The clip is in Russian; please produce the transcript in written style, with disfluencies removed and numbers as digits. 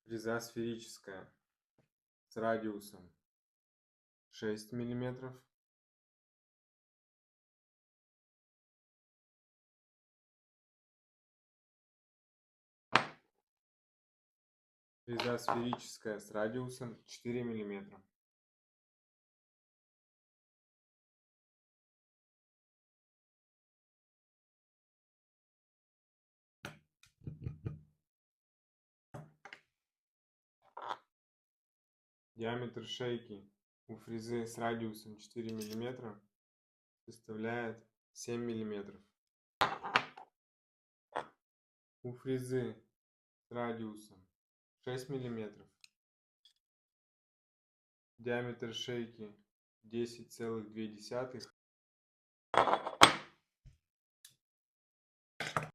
Фреза сферическая с радиусом 6 мм. Фреза сферическая с радиусом 4 мм. Диаметр шейки у фрезы с радиусом 4 мм составляет 7 мм. У фрезы с радиусом 6 мм диаметр шейки 10,2